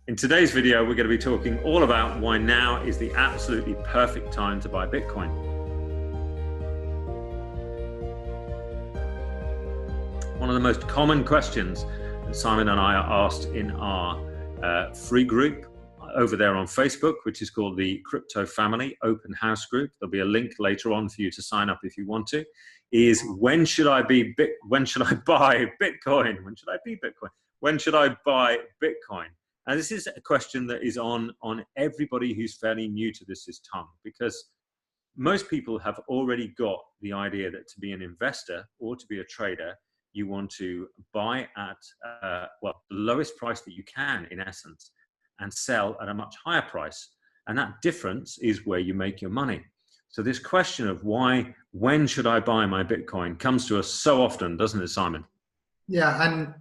In today's video, we're going to be talking all about why now is the absolutely perfect time to buy Bitcoin. One of the most common questions that Simon and I are asked in our free group over there on Facebook, which is called the Crypto Family Open House Group. There'll be a link later on for you to sign up if you want to. Is when should I buy Bitcoin? When should I buy Bitcoin? When should I buy Bitcoin? And this is a question that is on everybody who's fairly new to this tongue, because most people have already got the idea that to be an investor or to be a trader, you want to buy at the lowest price that you can, in essence, and sell at a much higher price. And that difference is where you make your money. So this question of when should I buy my Bitcoin comes to us so often, doesn't it, Simon? Yeah, and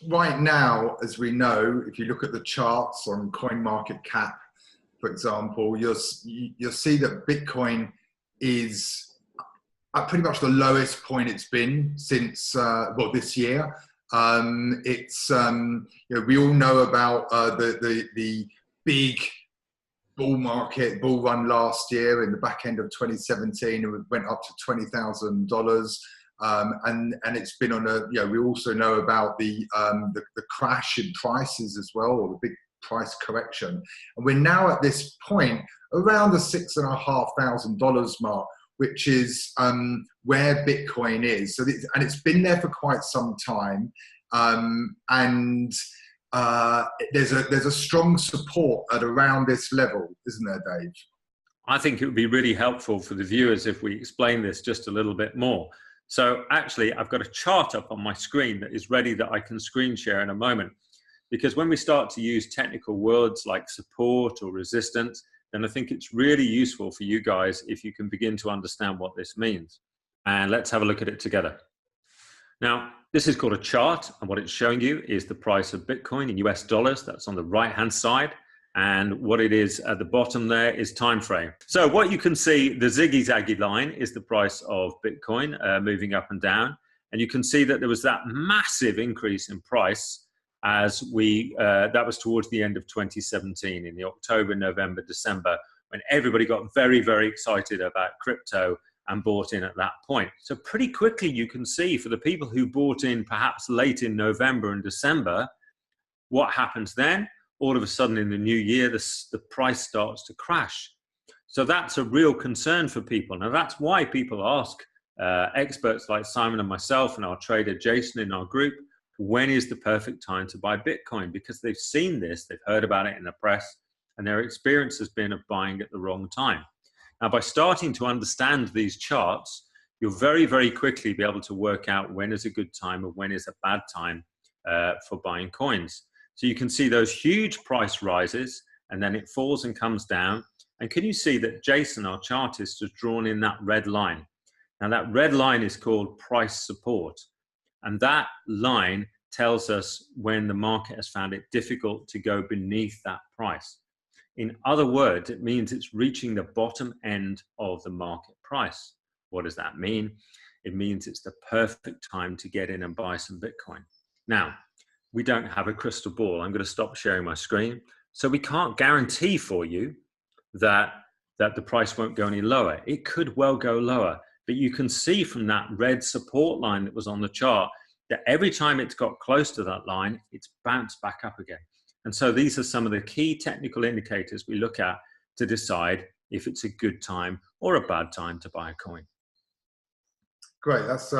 right now, as we know, if you look at the charts on CoinMarketCap, for example, you'll see that Bitcoin is at pretty much the lowest point it's been since this year. We all know about the big bull run last year in the back end of 2017. It went up to $20,000. And it's been on a, we also know about the crash in prices as well, or the big price correction. And we're now at this point around the $6,500 mark, which is where Bitcoin is. So and it's been there for quite some time. There's a strong support at around this level, isn't there, Dave? I think it would be really helpful for the viewers if we explain this just a little bit more. So actually, I've got a chart up on my screen that is ready that I can screen share in a moment. Because when we start to use technical words like support or resistance, then I think it's really useful for you guys if you can begin to understand what this means. And let's have a look at it together. Now, this is called a chart, and what it's showing you is the price of Bitcoin in US dollars. That's on the right-hand side. And what it is at the bottom there is time frame. So what you can see, the ziggy-zaggy line is the price of Bitcoin moving up and down. And you can see that there was that massive increase in price as that was towards the end of 2017, in the October, November, December, when everybody got very, very excited about crypto and bought in at that point. So pretty quickly you can see, for the people who bought in perhaps late in November and December, what happens then? All of a sudden in the new year, the price starts to crash. So that's a real concern for people. Now that's why people ask experts like Simon and myself and our trader Jason in our group, when is the perfect time to buy Bitcoin? Because they've seen this, they've heard about it in the press, and their experience has been of buying at the wrong time. Now, by starting to understand these charts, you'll very, very quickly be able to work out when is a good time and when is a bad time for buying coins. So you can see those huge price rises, and then it falls and comes down. And can you see that Jason, our chartist, has drawn in that red line? Now that red line is called price support. And that line tells us when the market has found it difficult to go beneath that price. In other words, it means it's reaching the bottom end of the market price. What does that mean? It means it's the perfect time to get in and buy some Bitcoin. Now, we don't have a crystal ball. I'm going to stop sharing my screen. So we can't guarantee for you that the price won't go any lower. It could well go lower, but you can see from that red support line that was on the chart that every time it's got close to that line, it's bounced back up again. And so these are some of the key technical indicators we look at to decide if it's a good time or a bad time to buy a coin. Great. That's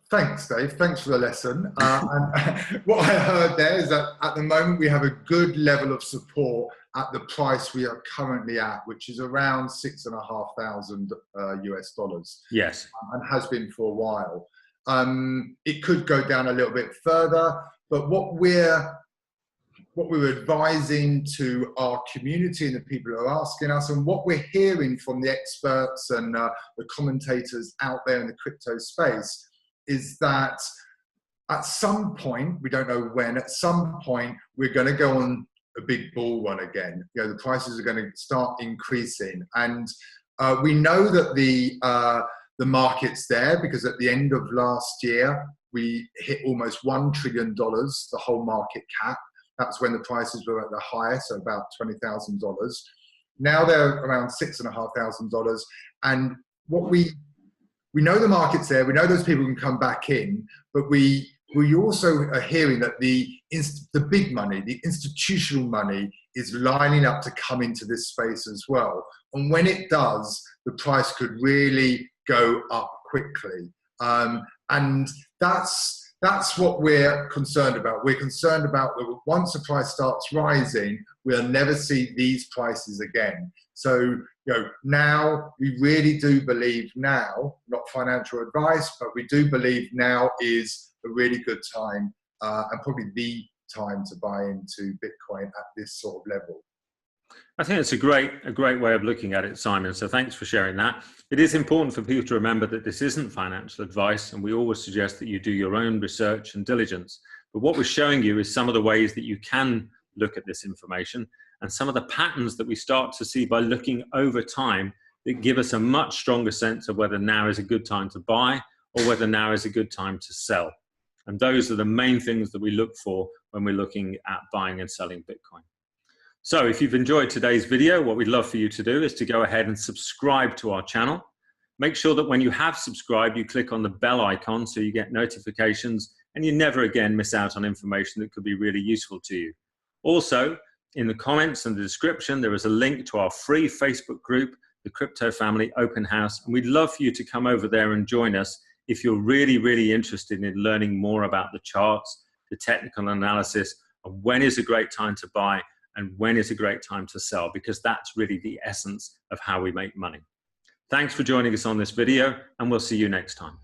thanks, Dave. Thanks for the lesson. And what I heard there is that at the moment we have a good level of support at the price we are currently at, which is around $6,500 US dollars. Yes. And has been for a while. It could go down a little bit further, but what we're advising to our community and the people who are asking us, and what we're hearing from the experts and the commentators out there in the crypto space, is that at some point, we don't know when, at some point, we're going to go on a big bull run again. The prices are going to start increasing. And we know that the market's there because at the end of last year, we hit almost $1 trillion, the whole market cap. That's when the prices were at the highest, so about $20,000. Now they're around $6,500. And what we know the market's there, we know those people can come back in, but we also are hearing that the big money, the institutional money, is lining up to come into this space as well. And when it does, the price could really go up quickly. And that's what we're concerned about. We're concerned about that once the price starts rising, we'll never see these prices again. So, now we really do believe now, not financial advice, but we do believe now is a really good time and probably the time to buy into Bitcoin at this sort of level. I think it's a great way of looking at it, Simon. So thanks for sharing that. It is important for people to remember that this isn't financial advice, and we always suggest that you do your own research and diligence. But what we're showing you is some of the ways that you can look at this information and some of the patterns that we start to see by looking over time that give us a much stronger sense of whether now is a good time to buy or whether now is a good time to sell. And those are the main things that we look for when we're looking at buying and selling Bitcoin. So if you've enjoyed today's video, what we'd love for you to do is to go ahead and subscribe to our channel. Make sure that when you have subscribed, you click on the bell icon so you get notifications and you never again miss out on information that could be really useful to you. Also, in the comments and the description, there is a link to our free Facebook group, the Crypto Family Open House, and we'd love for you to come over there and join us if you're really interested in learning more about the charts, the technical analysis, and when is a great time to buy and when is a great time to sell, because that's really the essence of how we make money. Thanks for joining us on this video, and we'll see you next time.